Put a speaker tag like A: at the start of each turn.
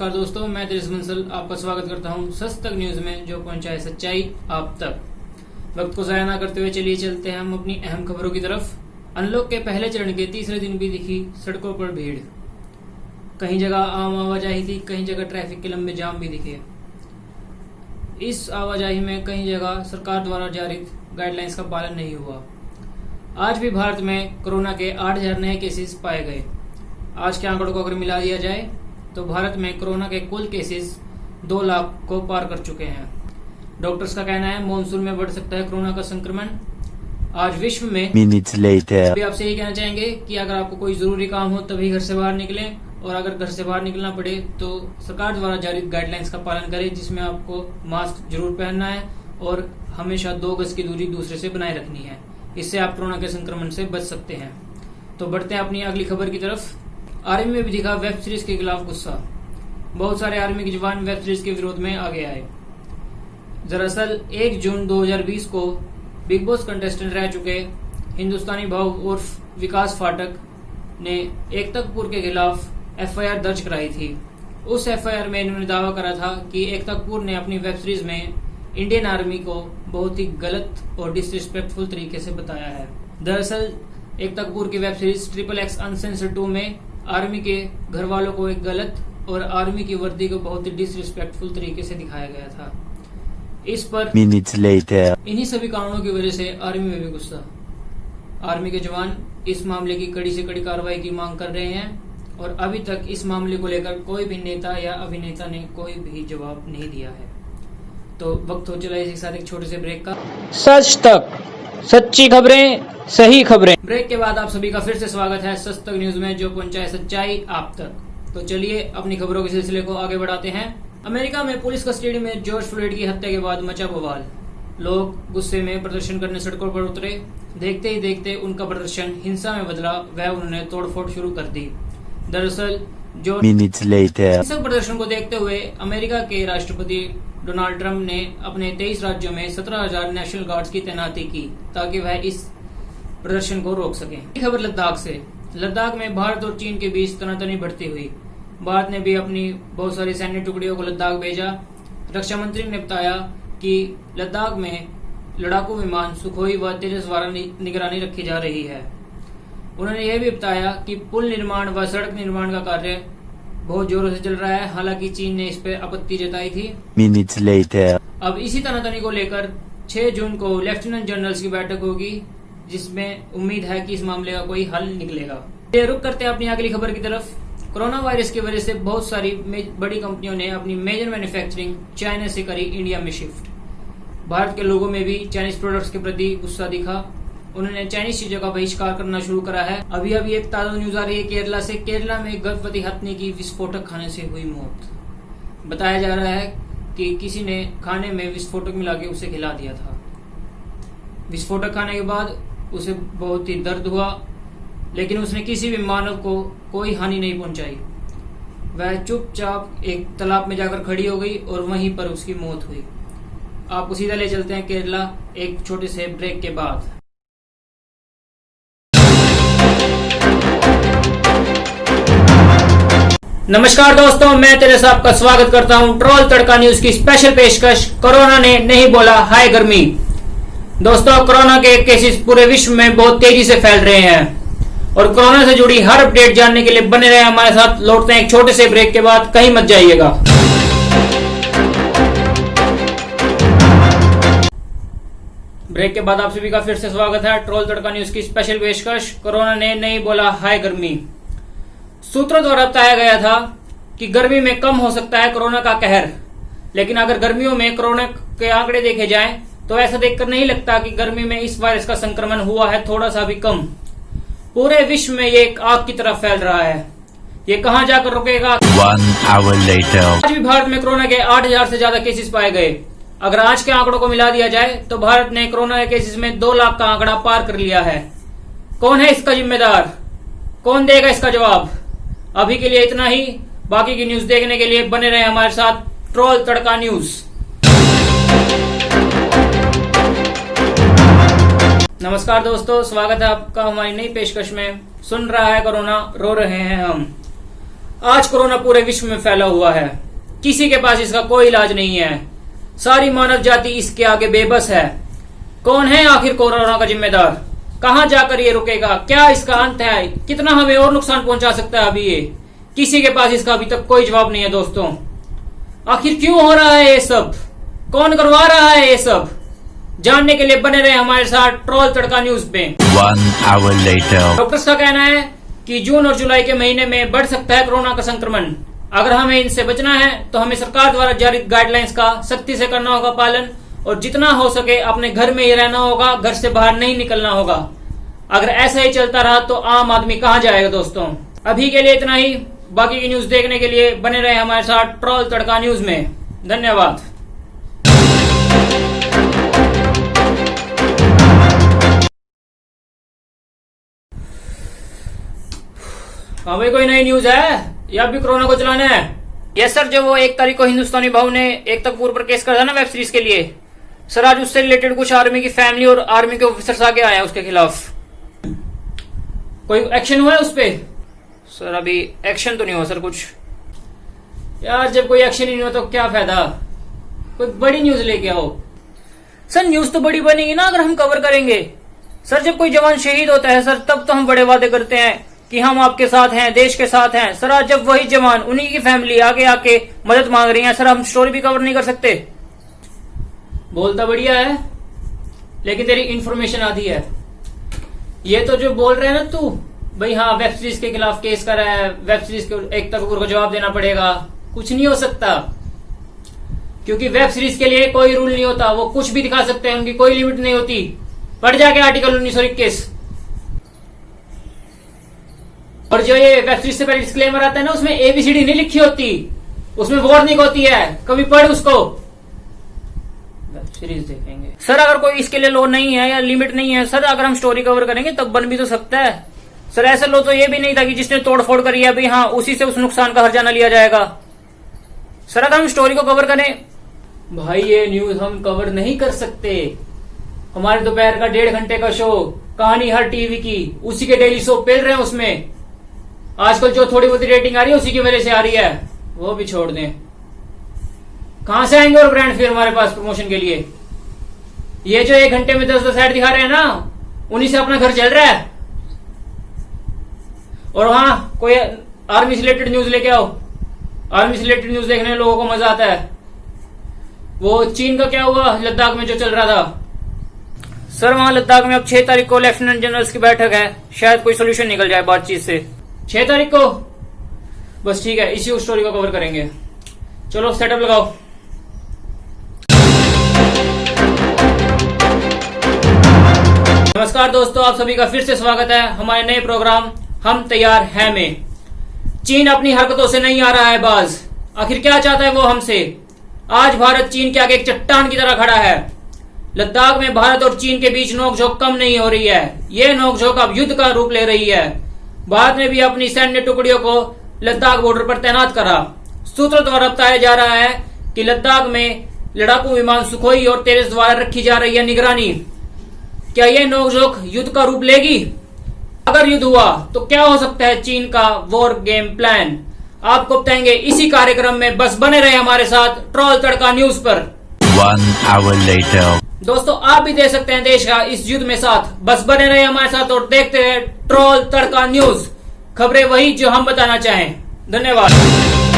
A: नमस्कार दोस्तों, मैं तेजस बंसल आपका स्वागत करता हूं सच तक न्यूज में, जो पहुंचाए सच्चाई आप तक। वक्त को जाया ना करते हुए चलिए चलते हैं हम अपनी अहम खबरों की तरफ। अनलॉक के पहले चरण के तीसरे दिन भी दिखी सड़कों पर भीड़। कहीं जगह आम आवाजाही थी, कहीं जगह ट्रैफिक के लंबे जाम भी दिखे। इस आवाजाही में कई जगह सरकार द्वारा जारी गाइडलाइंस का पालन नहीं हुआ। आज भी भारत में कोरोना के 8,000 नए केसेस पाए गए। आज के आंकड़ों को अगर मिला दिया जाए तो भारत में कोरोना के कुल केसेस 2 लाख को पार कर चुके हैं। डॉक्टर्स का कहना है मॉनसून में बढ़ सकता है कोरोना का संक्रमण। आज विश्व में अभी आपसे यही कहना चाहेंगे कि अगर आपको कोई जरूरी काम हो तभी घर से बाहर निकलें, और अगर घर से बाहर निकलना पड़े तो सरकार द्वारा जारी गाइडलाइंस का पालन करें, जिसमें आपको मास्क जरूर पहनना है और हमेशा 2 गज की दूरी दूसरे से बनाए रखनी है। इससे आप कोरोना के संक्रमण से बच सकते हैं। तो बढ़ते हैं अपनी अगली खबर की तरफ। आर्मी में भी दिखा वेब सीरीज के खिलाफ गुस्सा। बहुत सारे आर्मी के जवान वेब सीरीज के विरोध में आगे आए। दरअसल 1 जून 2020 को बिग बॉस कंटेस्टेंट रह चुके हिंदुस्तानी भाव उर्फ विकास फाटक ने एकता कपूर के खिलाफ FIR दर्ज कराई थी। उस FIR में इन्होंने दावा करा था कि एकता कपूर ने अपनी वेब सीरीज में इंडियन आर्मी को बहुत ही गलत और डिसरिस्पेक्टफुल तरीके से बताया है। दरअसल एकता कपूर की वेब सीरीज XXX अनसेंसर्ड 2 में आर्मी के घर वालों को एक गलत और आर्मी की वर्दी को बहुत ही डिसरिस्पेक्टफुल तरीके से दिखाया गया था। इस पर इन्हीं सभी कारणों की वजह से आर्मी में भी गुस्सा। आर्मी के जवान इस मामले की कड़ी से कड़ी कार्रवाई की मांग कर रहे हैं और अभी तक इस मामले को लेकर कोई भी नेता या अभिनेता ने कोई भी जवाब नहीं दिया है। तो वक्त हो चला इसी के साथ एक छोटे से ब्रेक का। सच तक सच्ची खबरें, सही खबरें। ब्रेक के बाद आप सभी का फिर से स्वागत है सच तक न्यूज में, जो पहुंचाए सच्चाई आप तक। तो चलिए अपनी खबरों के सिलसिले को आगे बढ़ाते हैं। अमेरिका में पुलिस कस्टडी में जॉर्ज फ्लॉयड की हत्या के बाद मचा बवाल। लोग गुस्से में प्रदर्शन करने सड़कों पर उतरे। देखते ही देखते उनका प्रदर्शन हिंसा में बदला, वह उन्होंने तोड़फोड़ शुरू कर दी। दरअसल हिंसक प्रदर्शन को देखते हुए अमेरिका के राष्ट्रपति डोनाल्ड ट्रंप ने अपने 23 राज्यों में 17,000 नेशनल गार्ड्स की तैनाती की, ताकि वह इस प्रदर्शन को रोक सकें। खबर लद्दाख से। लद्दाख में भारत और चीन के बीच तनातनी बढ़ती हुई। भारत ने भी अपनी बहुत सारी सैन्य टुकड़ियों को लद्दाख भेजा। रक्षा मंत्री ने बताया कि लद्दाख में लड़ाकू विमान सुखोई व तेजस द्वारा निगरानी रखी जा रही है। उन्होंने यह भी बताया कि पुल निर्माण व सड़क निर्माण का कार्य बहुत जोरों से चल रहा है। हालांकि चीन ने इस पर आपत्ति जताई थी। अब इसी तनातनी को लेकर 6 जून को लेफ्टिनेंट जनरल्स की बैठक होगी, जिसमें उम्मीद है कि इस मामले का कोई हल निकलेगा। रुक करते हैं अपनी अगली खबर की तरफ। कोरोना वायरस की वजह से बहुत सारी बड़ी कंपनियों ने अपनी मेजर मैन्युफैक्चरिंग चाइना से करी इंडिया में शिफ्ट। भारत के लोगों में भी चाइनीज प्रोडक्ट्स के प्रति गुस्सा दिखा। उन्होंने चाइनीज चीजों का बहिष्कार करना शुरू करा है। अभी एक ताजा न्यूज आ रही है केरला से। केरला में गर्भवती हथनी की विस्फोटक खाने से हुई मौत। बताया जा रहा है कि किसी ने खाने में विस्फोटक मिला के उसे खिला दिया था। विस्फोटक खाने के बाद उसे बहुत ही दर्द हुआ, लेकिन उसने किसी भी मानव को कोई हानि नहीं पहुंचाई। वह चुपचाप एक तालाब में जाकर खड़ी हो गई और वहीं पर उसकी मौत हुई। आपको सीधा ले चलते हैं केरला, एक छोटे से ब्रेक के बाद। नमस्कार दोस्तों, मैं तेरे से आपका स्वागत करता हूं ट्रोल तड़का न्यूज की स्पेशल पेशकश। कोरोना ने नहीं बोला हाय गर्मी। दोस्तों, कोरोना के केसेस पूरे विश्व में बहुत तेजी से फैल रहे हैं और कोरोना से जुड़ी हर अपडेट जानने के लिए बने रहे हमारे साथ। लौटते हैं एक छोटे से ब्रेक के बाद, कहीं मत जाइएगा। ब्रेक के बाद आप सभी का फिर से स्वागत है ट्रोल तड़का न्यूज की स्पेशल पेशकश। कोरोना ने नहीं बोला हाय गर्मी। सूत्रों द्वारा बताया गया था कि गर्मी में कम हो सकता है कोरोना का कहर, लेकिन अगर गर्मियों में कोरोना के आंकड़े देखे जाएं तो ऐसा देखकर नहीं लगता कि गर्मी में इस वायरस का संक्रमण हुआ है थोड़ा सा भी कम। पूरे विश्व में ये एक आग की तरह फैल रहा है। ये कहां जाकर रुकेगा?
B: 1 hour later।
A: आज भी भारत में कोरोना के 8,000 से ज्यादा केसेस पाए गए। अगर आज के आंकड़ों को मिला दिया जाए तो भारत ने कोरोना के केसेस में 2 लाख का आंकड़ा पार कर लिया है। कौन है इसका जिम्मेदार? कौन देगा इसका जवाब? अभी के लिए इतना ही। बाकी की न्यूज देखने के लिए बने रहे हमारे साथ ट्रोल तड़का न्यूज। नमस्कार दोस्तों, स्वागत है आपका हमारी नई पेशकश में। सुन रहा है कोरोना, रो रहे हैं हम। आज कोरोना पूरे विश्व में फैला हुआ है। किसी के पास इसका कोई इलाज नहीं है। सारी मानव जाति इसके आगे बेबस है। कौन है आखिर कोरोना का जिम्मेदार? कहां जाकर ये रुकेगा? क्या इसका अंत है? कितना हमें और नुकसान पहुंचा सकता है अभी ये? किसी के पास इसका अभी तक कोई जवाब नहीं है। दोस्तों, आखिर क्यों हो रहा है ये सब? कौन करवा रहा है ये सब? जानने के लिए बने रहे हमारे साथ ट्रोल तड़का न्यूज पे।
B: 1 hour later.
A: डॉक्टर्स का कहना है कि जून और जुलाई के महीने में बढ़ सकता है कोरोना का संक्रमण। अगर हमें इनसे बचना है तो हमें सरकार द्वारा जारी गाइडलाइंस का सख्ती से करना होगा पालन, और जितना हो सके अपने घर में ही रहना होगा, घर से बाहर नहीं निकलना होगा। अगर ऐसा ही चलता रहा तो आम आदमी कहां जाएगा? दोस्तों, अभी के लिए इतना ही। बाकी की न्यूज देखने के लिए बने रहे हमारे साथ ट्रोल तड़का न्यूज में। धन्यवाद। हाँ भाई, कोई नई न्यूज है या भी कोरोना को चलाना है? यस सर, जो वो 1 तारीख को हिंदुस्तानी भाव ने एकता कपूर पर केस करा था ना वेब सीरीज के लिए, सर आज उससे रिलेटेड कुछ आर्मी की फैमिली और आर्मी के ऑफिसर्स आगे आए हैं उसके खिलाफ। कोई एक्शन हुआ है उस पे? सर अभी एक्शन तो नहीं हुआ सर कुछ। यार जब कोई एक्शन ही नहीं हुआ तो क्या फायदा? कोई बड़ी न्यूज लेके आओ। सर न्यूज तो बड़ी बनेगी ना अगर हम कवर करेंगे। सर जब कोई जवान शहीद होता है सर, तब तो हम बड़े वादे करते हैं कि हम आपके साथ हैं, देश के साथ हैं। सर आज जब वही जवान, उन्हीं की फैमिली आगे आके मदद मांग रही है, सर हम स्टोरी भी कवर नहीं कर सकते? बोलता बढ़िया है लेकिन तेरी इंफॉर्मेशन आधी है। ये तो जो बोल रहे हैं ना तू, भाई हाँ वेब सीरीज के खिलाफ केस करा है, वेब सीरीज को एकता कपूर को जवाब देना पड़ेगा, कुछ नहीं हो सकता। क्योंकि वेब सीरीज के लिए कोई रूल नहीं होता, वो कुछ भी दिखा सकते हैं, उनकी कोई लिमिट नहीं होती। पढ़ जाके आर्टिकल 1921। और जो ये वेब सीरीज से पहले डिस्क्लेमर आता है ना, उसमें ABCD नहीं लिखी होती, उसमें वार्निंग होती है, कभी पढ़ उसको। वेब सीरीज देखेंगे सर, अगर कोई इसके लिए लॉ नहीं है या लिमिट नहीं है सर, अगर हम स्टोरी कवर करेंगे तब बन भी तो सकता है। सर ऐसा लॉ तो ये भी नहीं था कि जिसने तोड़फोड़ करी है भाई हाँ उसी से उस नुकसान का हर्जाना लिया जाएगा। सर अगर हम स्टोरी को कवर करें, भाई ये न्यूज हम कवर नहीं कर सकते। हमारे दोपहर का 1.5 घंटे का शो, कहानी हर टीवी की, उसी के डेली शो पेल रहे हैं उसमें। आजकल जो थोड़ी बहुत रेटिंग आ रही है उसी की वजह से आ रही है, वो भी छोड़ दें। कहां से आएंगे और ब्रांड फिर हमारे पास प्रमोशन के लिए? ये जो 1 घंटे में 10-10 ऐड दिखा रहे हैं ना, उन्हीं से अपना घर चल रहा है। और हाँ, कोई आर्मी से रिलेटेड न्यूज लेके आओ। आर्मी से रिलेटेड न्यूज देखने में लोगों को मजा आता है। वो चीन का क्या हुआ लद्दाख में जो चल रहा था? सर वहां लद्दाख में अब 6 तारीख को लेफ्टिनेंट जनरल्स की बैठक है, शायद कोई सोल्यूशन निकल जाए बातचीत से। 6 तारीख को? बस ठीक है, इसी स्टोरी को कवर करेंगे। चलो सेटअप लगाओ। नमस्कार दोस्तों, आप सभी का फिर से स्वागत है हमारे नए प्रोग्राम हम तैयार हैं में। चीन अपनी हरकतों से नहीं आ रहा है बाज। आखिर क्या चाहता है वो हमसे? आज भारत चीन के आगे एक चट्टान की तरह खड़ा है। लद्दाख में भारत और चीन के बीच नोकझोंक कम नहीं हो रही है, ये नोकझोंक अब युद्ध का रूप ले रही है। भारत ने भी अपनी सैन्य टुकड़ियों को लद्दाख बॉर्डर पर तैनात करा। सूत्रों द्वारा बताया जा रहा है कि लद्दाख में लड़ाकू विमान सुखोई और तेजस द्वारा रखी जा रही है निगरानी। क्या यह नोकझोंक युद्ध का रूप लेगी? अगर युद्ध हुआ तो क्या हो सकता है चीन का वॉर गेम प्लान? आपको बताएंगे इसी कार्यक्रम में। बस बने रहे हमारे साथ ट्रोल तड़का न्यूज पर।
B: 1 hour later.
A: दोस्तों, आप भी दे सकते हैं देश का इस युद्ध में साथ। बस बने रहे हमारे साथ और देखते रहे ट्रोल तड़का न्यूज। खबरें वही जो हम बताना चाहें। धन्यवाद।